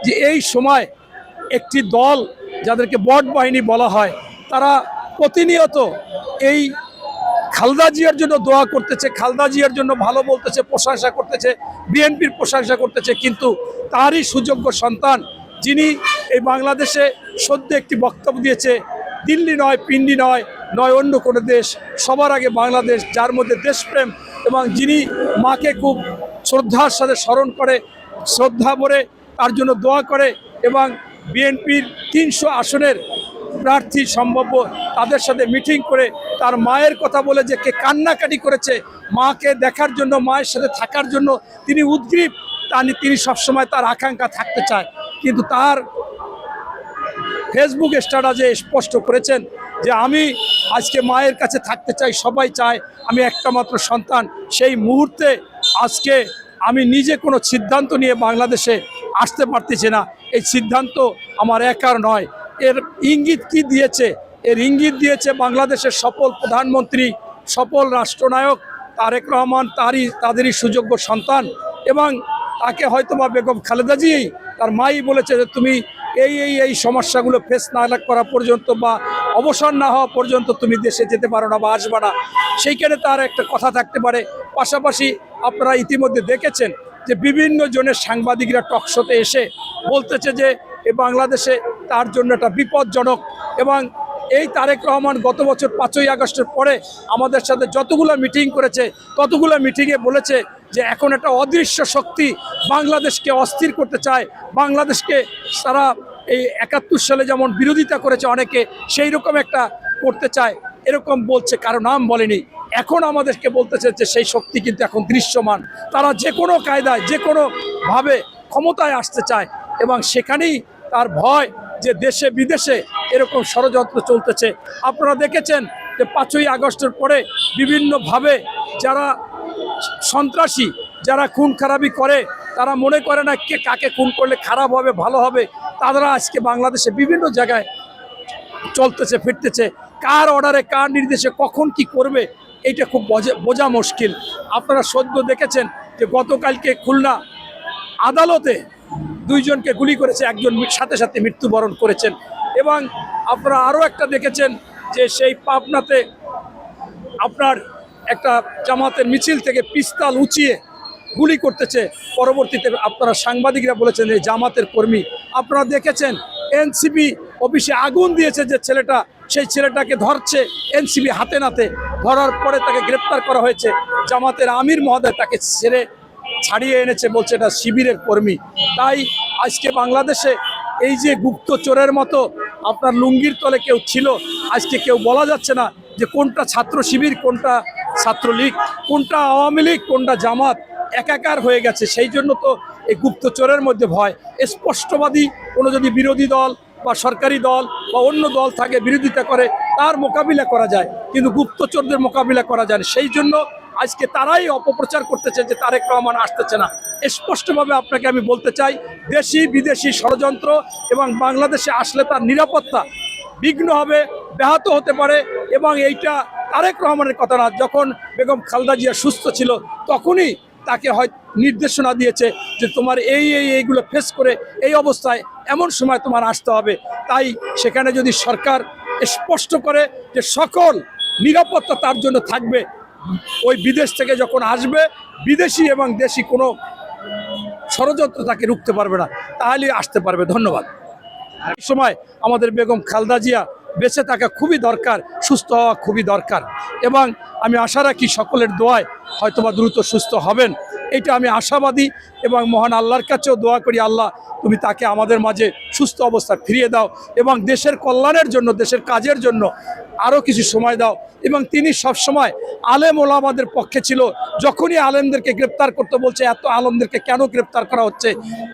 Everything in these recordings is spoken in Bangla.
যে এই সময় একটি দল যাদেরকে বট বাহিনী বলা হয় তারা প্রতিনিয়ত এই খালেদা জিয়ার জন্য দোয়া করতেছে, খালেদা জিয়ার জন্য ভালো বলতেছে, প্রশংসা করতেছে, বিএনপির প্রশংসা করতেছে, কিন্তু তারই সুযোগ্য সন্তান যিনি এই বাংলাদেশে সদ্য একটি বক্তব্য দিয়েছে, দিল্লি নয়, পিন্ডি নয়, নয় অন্য কোনো দেশ, সবার আগে বাংলাদেশ, যার মধ্যে দেশপ্রেম এবং যিনি মাকে খুব শ্রদ্ধার সাথে স্মরণ করে, শ্রদ্ধা ভরে তার জন্য দোয়া করে এবং বিএনপির ৩০০ আসনের প্রার্থী সম্ভাব্য তাদের সাথে মিটিং করে তার মায়ের কথা বলে যে কে কান্নাকাটি করেছে, মাকে দেখার জন্য, মায়ের সাথে থাকার জন্য তিনি উদ্গ্রীব, তিনি সবসময় তার আকাঙ্ক্ষা থাকতে চায়। কিন্তু তার ফেসবুক স্ট্যাটাসে স্পষ্ট করেছেন যে আমি আজকে মায়ের কাছে থাকতে চাই, সবাই চায়, আমি একটা মাত্র সন্তান। সেই মুহূর্তে আজকে আমি নিজে কোনো সিদ্ধান্ত নিয়ে বাংলাদেশে আসতে পারতেছি না। এই সিদ্ধান্ত আমার একার নয়। এর ইঙ্গিত কি দিয়েছে? এর ইঙ্গিত দিয়েছে বাংলাদেশের সফল প্রধানমন্ত্রী, সফল রাষ্ট্রনায়ক তারেক রহমান, তাদেরই সুযোগ্য সন্তান, এবং তাকে হয়তোবা বেগম খালেদা জিয়াই তার মাই বলেছে যে তুমি এই সমস্যাগুলো ফেস না করা পর্যন্ত বা অবসর না হওয়া পর্যন্ত তুমি দেশে যেতে পারো না বা আসবে না। সেইখানে তার একটা কথা থাকতে পারে। পাশাপাশি আপনারা ইতিমধ্যে দেখেছেন যে বিভিন্ন জনের সাংবাদিকরা টকশোতে এসে বলতেছে যে এ বাংলাদেশে তার জন্য একটা বিপজ্জনক, এবং এই তারেক রহমান গত বছর 5ই আগস্টের পরে আমাদের সাথে যতগুলো মিটিং করেছে ততগুলো মিটিংয়ে বলেছে যে এখন একটা অদৃশ্য শক্তি বাংলাদেশকে অস্থির করতে চায়, বাংলাদেশকে তারা এই 71 সালে যেমন বিরোধিতা করেছে অনেকে, সেই রকম একটা করতে চায়, এরকম বলছে, কারো নাম বলেনি। এখন আমাদেরকে বলতেছে যে সেই শক্তি কিন্তু এখন দৃশ্যমান, তারা যে কোনো কায়দায় যে কোনোভাবে ক্ষমতায় আসতে চায়, এবং সেখানেই তার ভয় যে দেশে বিদেশে এরকম ষড়যন্ত্র চলতেছে। আপনারা দেখেছেন যে 5ই আগস্টের পরে বিভিন্নভাবে যারা সন্ত্রাসী, যারা খুন খারাপি করে, তারা মনে করে না কে কাকে খুন করলে খারাপ হবে ভালো হবে, তারা আজকে বাংলাদেশে বিভিন্ন জায়গায় চলতেছে ফিরতেছে। কার অর্ডারে, কার নির্দেশে কখন কি করবে এইটা খুব বোঝা মুশকিল। আপনারা সদ্য দেখেছেন যে গতকালকে খুলনা আদালতে 2 জনকে গুলি করেছে, একজন সাথে সাথে মৃত্যুবরণ করেছেন, এবং আপনারা আরও একটা দেখেছেন যে সেই পাবনাতে আপনার একটা জামাতের মিছিল থেকে পিস্তল উঁচিয়ে গুলি করতেছে। পরবর্তীতে আপনারা সাংবাদিকরা বলেছেন এই জামাতের কর্মী। আপনারা দেখেছেন এনসিবি অফিসে আগুন দিয়েছে যে ছেলেটা, সেই ছেলেটাকে ধরছে এনসিবি হাতে নাতে, ধরার পরে তাকে গ্রেপ্তার করা হয়েছে। জামাতের আমির মহোদয় তাকে ছাড়িয়ে এনেছে, বলছে এটা শিবিরের কর্মী। তাই আজকে বাংলাদেশে এই যে গুপ্তচোরের মতো আপনার লুঙ্গির তলে কেউ ছিল, আজকে কেউ বলা যাচ্ছে না যে কোনটা ছাত্র শিবির, কোনটা ছাত্রলীগ, কোনটা আওয়ামী লীগ, কোনটা জামাত, একাকার হয়ে গেছে। সেই জন্য তো এই গুপ্তচোরের মধ্যে ভয়। স্পষ্টবাদী কোনো যদি বিরোধী দল বা সরকারি দল বা অন্য দল থাকে বিরোধিতা করে, তার মোকাবিলা করা যায়, কিন্তু গুপ্তচোরদের মোকাবিলা করা যায় না। সেই জন্য আজকে তারাই অপপ্রচার করতেছে যে তারেক রহমান আসতেছে না। স্পষ্টভাবে আপনাকে আমি বলতে চাই, দেশি বিদেশি ষড়যন্ত্র এবং বাংলাদেশে আসলে তার নিরাপত্তা বিঘ্ন হবে, ব্যাহত হতে পারে, এবং এইটা তারেক রহমানের কথা না। যখন বেগম খালেদা জিয়া সুস্থ ছিল তখনই তাকে হয় নির্দেশনা দিয়েছে যে তোমার এইগুলো ফেস করে এই অবস্থায় এমন সময় তোমার আসতে হবে। তাই সেখানে যদি সরকার স্পষ্ট করে যে সকল নিরাপত্তা তার জন্য থাকবে, ওই বিদেশ থেকে যখন আসবে বিদেশি এবং দেশি কোনো ষড়যন্ত্র তাকে রুখতে পারবে না, তাহলেই আসতে পারবে। ধন্যবাদ। এই সময় আমাদের বেগম খালেদা জিয়া বেঁচে থাকা খুবই দরকার, সুস্থ হওয়া খুবই দরকার, এবং আমি আশা রাখি সকলের দোয়ায় হয়তোবা দ্রুত সুস্থ হবেন, এটা আমি আশাবাদী। এবং মহান আল্লাহর কাছেও দোয়া করি, আল্লাহ তুমি তাকে আমাদের মাঝে সুস্থ অবস্থা ফিরিয়ে দাও, এবং দেশের কল্যাণের জন্য, দেশের কাজের জন্য আরও কিছু সময় দাও। এবং তিনি সবসময় আলেম ওলামাদের পক্ষে ছিল। যখনই আলেমদেরকে গ্রেপ্তার করতে বলছে, এত আলেমদেরকে কেন গ্রেপ্তার করা হচ্ছে,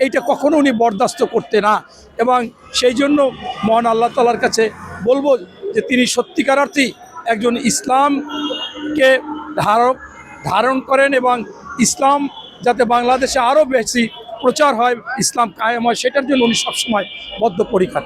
এইটা কখনো উনি বরদাস্ত করতে না। এবং সেই জন্য মহান আল্লাহ তাআলার কাছে বলবো যে তিনি সত্যিকার অর্থেই একজন ইসলামকে ধারণ করেন, এবং ইসলাম যাতে বাংলাদেশে আরও বেশি প্রচার হয়, ইসলাম কায়েম হয়, সেটার জন্য উনি সবসময় বদ্ধপরিকর।